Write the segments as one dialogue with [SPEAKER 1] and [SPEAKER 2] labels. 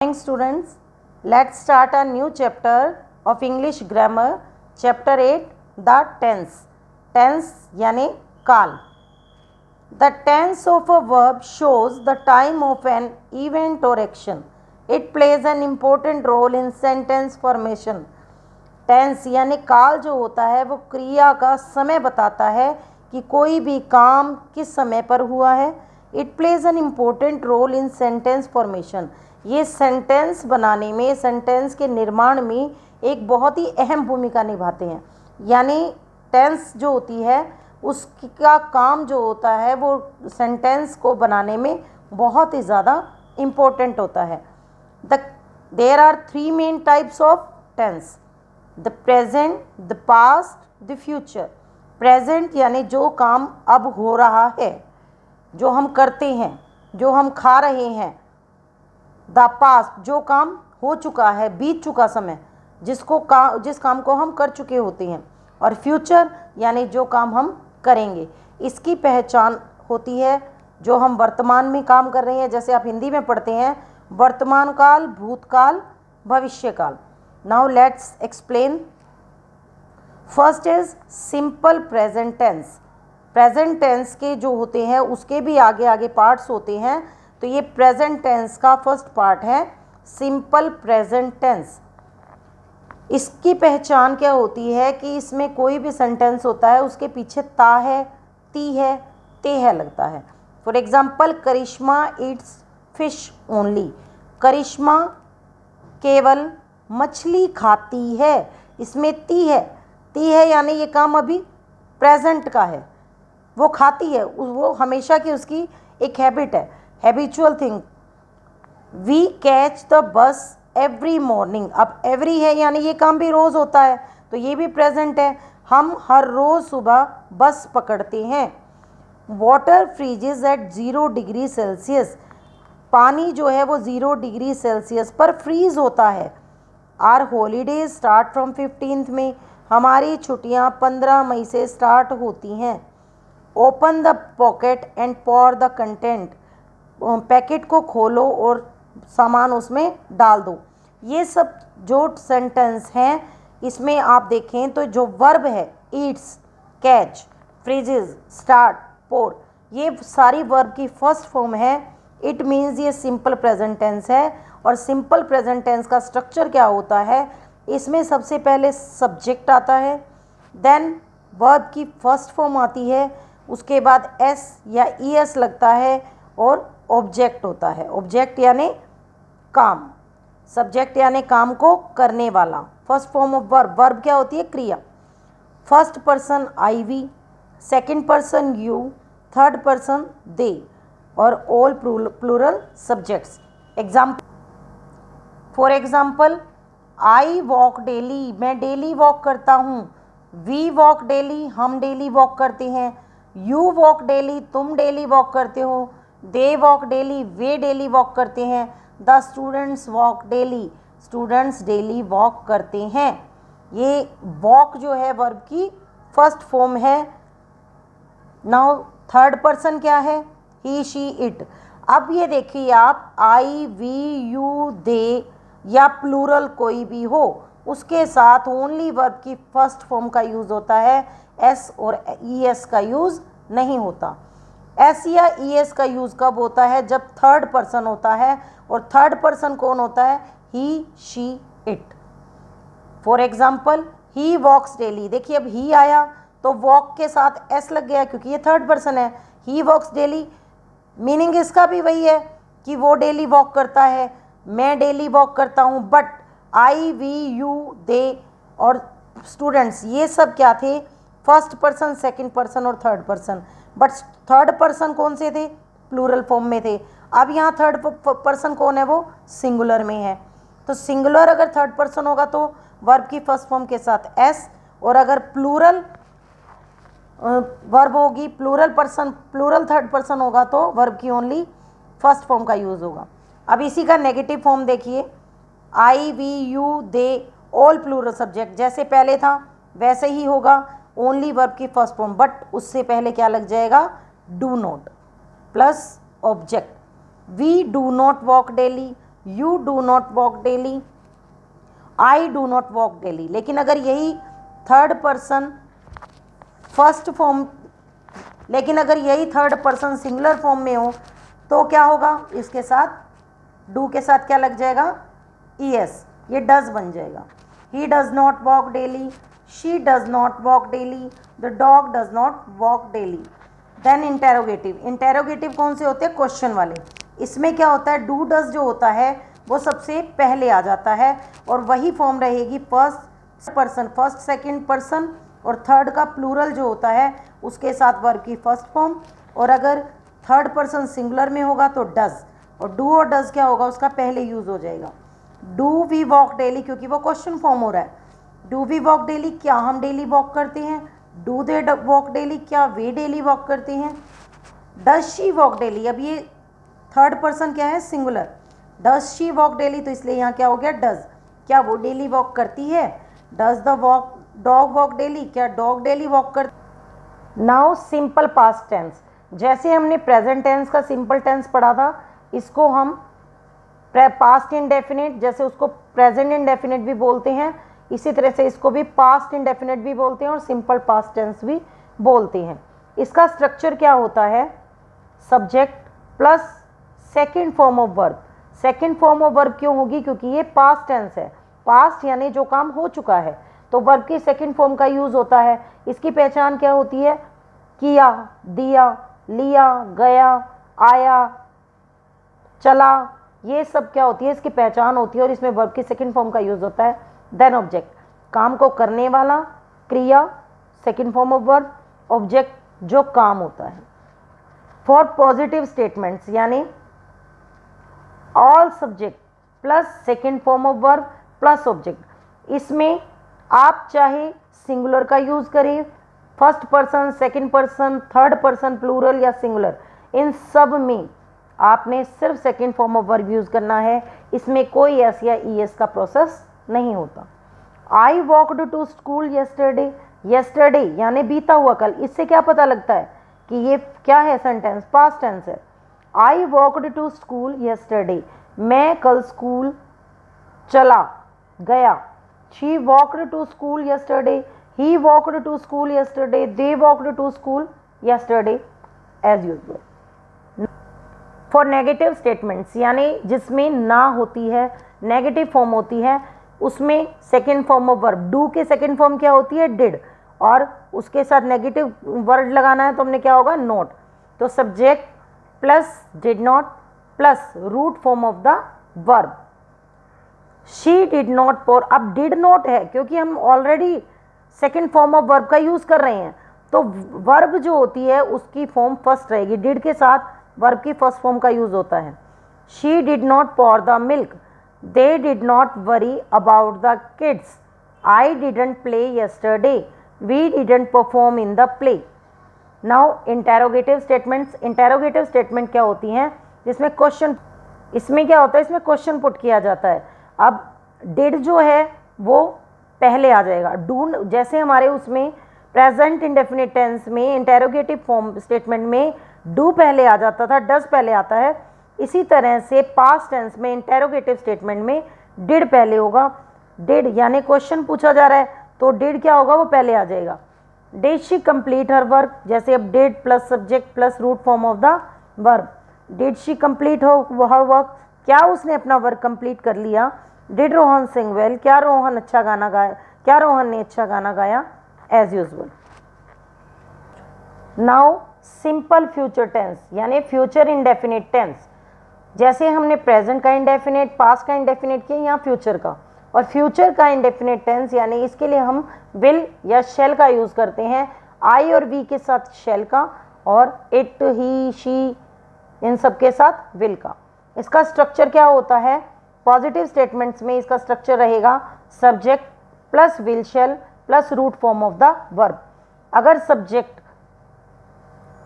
[SPEAKER 1] Morning students, let's start a new chapter of English grammar, chapter 8, the tense. Tense यानी काल. The tense of a verb shows the time of an event or action. It plays an important role in sentence formation. Tense यानी काल जो होता है वो क्रिया का समय बताता है कि कोई भी काम किस समय पर हुआ है. It plays an important role in sentence formation. ये सेंटेंस बनाने में, सेंटेंस के निर्माण में एक बहुत ही अहम भूमिका निभाते हैं. यानी टेंस जो होती है उसका काम जो होता है वो सेंटेंस को बनाने में बहुत ही ज़्यादा इम्पोर्टेंट होता है. There are three main types of tense: the present, the past, the future. Present यानी जो काम अब हो रहा है, जो हम करते हैं, जो हम खा रहे हैं. द पास्ट जो काम हो चुका है, बीत चुका समय, जिस काम को हम कर चुके होते हैं. और फ्यूचर यानी जो काम हम करेंगे. इसकी पहचान होती है जो हम वर्तमान में काम कर रहे हैं. जैसे आप हिंदी में पढ़ते हैं वर्तमान काल, भूतकाल, भविष्य काल. Now let's explain. First is simple present tense. Present tense के जो होते हैं उसके भी आगे आगे पार्ट्स होते हैं. तो ये प्रेजेंट टेंस का फर्स्ट पार्ट है सिंपल प्रेजेंट टेंस. इसकी पहचान क्या होती है कि इसमें कोई भी सेंटेंस होता है उसके पीछे ता है, ती है, ते है लगता है. For example, Karishma eats fish only. Karishma केवल मछली खाती है. इसमें ती है यानी ये काम अभी प्रेजेंट का है. वो खाती है, वो हमेशा की उसकी एक हैबिट है, habitual thing. We catch the bus every morning. अब एवरी है यानी ये काम भी रोज़ होता है, तो ये भी प्रेजेंट है. हम हर रोज़ सुबह बस पकड़ते हैं. Water freezes at 0 degree Celsius. पानी जो है वो 0 डिग्री सेल्सियस पर फ्रीज होता है. Our holidays start from 15 May. हमारी छुट्टियां 15 मई से स्टार्ट होती हैं. Open the pocket and pour the content. Packet को खोलो और सामान उसमें डाल दो. ये सब जो सेंटेंस हैं इसमें आप देखें तो जो वर्ब है ईट्स, कैच, फ्रीजेज, स्टार्ट, पोर, ये सारी वर्ब की फर्स्ट फॉर्म है. इट मीन्स ये सिंपल प्रेजेंट टेंस है. और सिंपल प्रेजेंट टेंस का स्ट्रक्चर क्या होता है, इसमें सबसे पहले सब्जेक्ट आता है, देन वर्ब की फर्स्ट फॉर्म आती है, उसके बाद एस या ई एस लगता है और ऑब्जेक्ट होता है. ऑब्जेक्ट यानी काम, सब्जेक्ट यानी काम को करने वाला. First form of verb. Verb क्या होती है? क्रिया. First person I we, second person you, third person they और all plural subjects. Example, for example, I walk daily. मैं डेली वॉक करता हूँ. We walk daily. हम डेली वॉक करते हैं. You walk daily. तुम डेली वॉक करते हो. They walk daily. वे डेली वॉक करते हैं. The students walk daily. Students daily walk करते हैं. ये वॉक जो है वर्ब की फर्स्ट फॉर्म है. नाउ थर्ड पर्सन क्या है? He, she, it. अब ये देखिए आप, आई, वी, यू, दे या प्लूरल कोई भी हो, उसके साथ ओनली वर्ब की फर्स्ट फॉर्म का यूज़ होता है. एस और ई एस का यूज़ नहीं होता. एस या ई एस का यूज़ कब होता है? जब थर्ड पर्सन होता है. और थर्ड पर्सन कौन होता है? He, she, it. For example, he walks daily. देखिए अब ही आया तो वॉक के साथ एस लग गया क्योंकि ये थर्ड पर्सन है. ही वॉक्स डेली. मीनिंग इसका भी वही है कि वो डेली वॉक करता है. मैं डेली वॉक करता हूँ. बट आई, वी, यू, दे और स्टूडेंट्स ये सब क्या थे? फर्स्ट पर्सन, सेकंड पर्सन और third person. But third person कौन से थे? प्लूरल फॉर्म में थे. अब यहाँ थर्ड पर्सन कौन है? वो सिंगुलर में है. तो सिंगुलर अगर थर्ड पर्सन होगा तो वर्ब की फर्स्ट फॉर्म के साथ एस, और अगर प्लूरल वर्ब होगी, plural person, plural third person होगा तो वर्ब की ओनली फर्स्ट फॉर्म का यूज़ होगा. अब इसी का नेगेटिव फॉर्म देखिए, I, we, you, they, all plural subject. जैसे पहले था वैसे ही होगा, ओनली वर्ब की फर्स्ट फॉर्म. बट उससे पहले क्या लग जाएगा? Do not plus object. We do not walk daily. You do not walk daily, I do not walk daily. लेकिन अगर यही थर्ड पर्सन फर्स्ट फॉर्म, लेकिन अगर यही थर्ड पर्सन सिंगुलर फॉर्म में हो तो क्या होगा, इसके साथ डू के साथ क्या लग जाएगा, ईएस, ये डज बन जाएगा। He does not walk daily, she does not walk daily, the dog does not walk daily. Then interrogative, interrogative कौन से होते हैं, क्वेश्चन वाले। इसमें क्या होता है, डू डज जो होता है वो सबसे पहले आ जाता है और वही फॉर्म रहेगी first person, first second person, और थर्ड का प्लूरल जो होता है उसके साथ वर्ब की फर्स्ट फॉर्म। और अगर थर्ड पर्सन सिंगुलर में होगा तो डज, और डू और डज क्या होगा, उसका पहले यूज़ हो जाएगा। डू वी वॉक डेली, क्योंकि वो क्वेश्चन फॉर्म हो रहा है। डू वी वॉक डेली, क्या हम डेली वॉक करते हैं। डू दे वॉक डेली, क्या वे डेली वॉक करते हैं। डज शी वॉक डेली, अब ये थर्ड पर्सन क्या है, singular. Does she walk daily, तो इसलिए यहाँ क्या हो गया, डज, क्या वो डेली वॉक करती है। Does the walk dog walk daily, क्या डॉग डेली वॉक कर। नाउ सिंपल पास्ट टेंस, जैसे हमने प्रेजेंट टेंस का सिंपल टेंस पढ़ा था, इसको हम पास्ट इंडेफिनिट, जैसे उसको प्रेजेंट इंडेफिनिट भी बोलते हैं, इसी तरह से इसको भी पास्ट इंडेफिनिट भी बोलते हैं और सिंपल पास्ट टेंस भी बोलते हैं। इसका स्ट्रक्चर क्या होता है, subject plus second form of verb. Second form of verb क्यों होगी, क्योंकि ये पास्ट टेंस है, पास्ट यानी जो काम हो चुका है, तो वर्ब की सेकंड फॉर्म का यूज़ होता है। इसकी पहचान क्या होती है, किया, दिया, लिया, गया, आया, चला, ये सब क्या होती है, इसकी पहचान होती है और इसमें वर्ब की सेकंड फॉर्म का यूज़ होता है। देन ऑब्जेक्ट, काम को करने वाला, क्रिया second form of verb, object जो काम होता है। फॉर पॉजिटिव स्टेटमेंट्स यानी all subject plus second form of verb plus object, इसमें आप चाहे सिंगुलर का यूज़ करें, first person, second person, third person plural या सिंगुलर, इन सब में आपने सिर्फ second form of verb use करना है। इसमें कोई एस या ई एस का प्रोसेस नहीं होता। I walked to school yesterday, yesterday यानी बीता हुआ कल, इससे क्या पता लगता है कि ये क्या है, सेंटेंस पास्ट टेंस है। I walked to school yesterday, मैं कल स्कूल चला गया। She walked to school yesterday, he walked to school yesterday, they walked to school yesterday as usual. For negative statements यानी जिसमें ना होती है, नेगेटिव फॉर्म होती है, उसमें second form of verb, do के सेकेंड फॉर्म क्या होती है, डिड, और उसके साथ नेगेटिव वर्ड लगाना है तो हमने क्या होगा, नॉट। तो subject plus did not plus root form of the verb. She did not pour, अब डिड नॉट है क्योंकि हम already second form of verb का यूज़ कर रहे हैं, तो वर्ब जो होती है उसकी फॉर्म फर्स्ट रहेगी, डिड के साथ वर्ब की फर्स्ट फॉर्म का यूज़ होता है। She did not pour the milk, they did not worry about the kids, I didn't play yesterday, we didn't perform in the play. Now interrogative statements, interrogative statement क्या होती हैं, जिसमें question, इसमें क्या होता है, इसमें क्वेश्चन पुट किया जाता है। अब डिड जो है वो पहले आ जाएगा, डू जैसे हमारे उसमें प्रेजेंट इंडेफिनिट टेंस में इंटेरोगेटिव फॉर्म स्टेटमेंट में डू पहले आ जाता था, डज पहले आता है, इसी तरह से पास्ट टेंस में इंटेरोगेटिव स्टेटमेंट में डिड पहले होगा। डिड यानी क्वेश्चन पूछा जा रहा है तो डिड क्या होगा, वो पहले आ जाएगा। Did she complete her work, जैसे अब did plus subject plus root form of the verb. Did she complete her work, क्या उसने अपना वर्क कंप्लीट कर लिया। डिड रोहन सिंग वेल, क्या रोहन अच्छा गाना गाया, क्या रोहन ने अच्छा गाना गाया, as usual. Now simple future tense यानी फ्यूचर इंडेफिनिट टेंस, जैसे हमने प्रेजेंट का इंडेफिनिट, पास्ट का इंडेफिनिट किया, यहाँ फ्यूचर का, और फ्यूचर का इंडेफिनिट टेंस यानी इसके लिए हम विल या शेल का यूज़ करते हैं, आई और वी के साथ शेल का, और इट, ही, शी, इन सब के साथ विल का। इसका स्ट्रक्चर क्या होता है, पॉजिटिव स्टेटमेंट्स में इसका स्ट्रक्चर रहेगा subject plus will shall plus root form of the verb. अगर सब्जेक्ट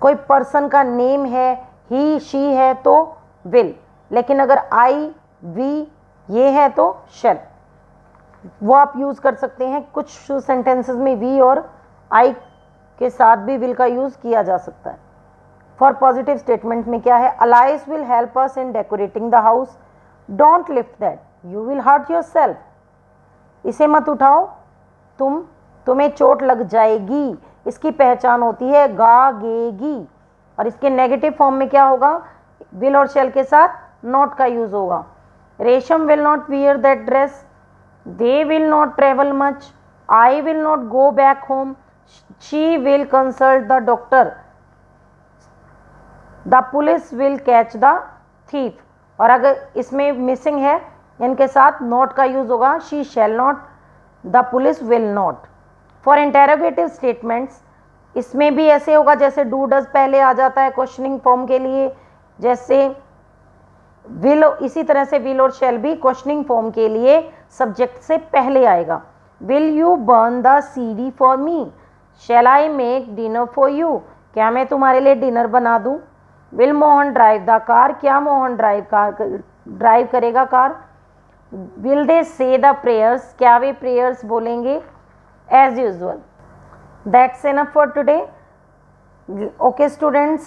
[SPEAKER 1] कोई पर्सन का नेम है, ही, शी है तो विल, लेकिन अगर आई, वी ये है तो शेल, वो आप यूज़ कर सकते हैं। कुछ सेंटेंसेस में वी और आई के साथ भी विल का यूज़ किया जा सकता है। फॉर पॉजिटिव स्टेटमेंट में क्या है, Alice will help us in decorating the house, don't lift that, you will hurt yourself. इसे मत उठाओ, तुम्हें चोट लग जाएगी। इसकी पहचान होती है गागेगी। और इसके नेगेटिव फॉर्म में क्या होगा, विल और शैल के साथ नॉट का यूज होगा। रेशम will not wear that dress, they will not travel much, I will not go back home, she will consult the doctor, the police will catch the thief. और अगर इसमें मिसिंग है, इनके साथ नॉट का यूज होगा, she shall not, the police will not. For interrogative statements इसमें भी ऐसे होगा जैसे डू डज पहले आ जाता है क्वेश्चनिंग फॉर्म के लिए, जैसे विल, इसी तरह से विल और शैल भी क्वेश्चनिंग फॉर्म के लिए सब्जेक्ट से पहले आएगा। Will you burn the CD for me, shall I make dinner for you, क्या मैं तुम्हारे लिए डिनर बना दूं। Will Mohan drive the car, क्या मोहन ड्राइव करेगा car. Will they say the prayers, क्या वे प्रेयर्स बोलेंगे। As usual. That's enough for today. Okay students,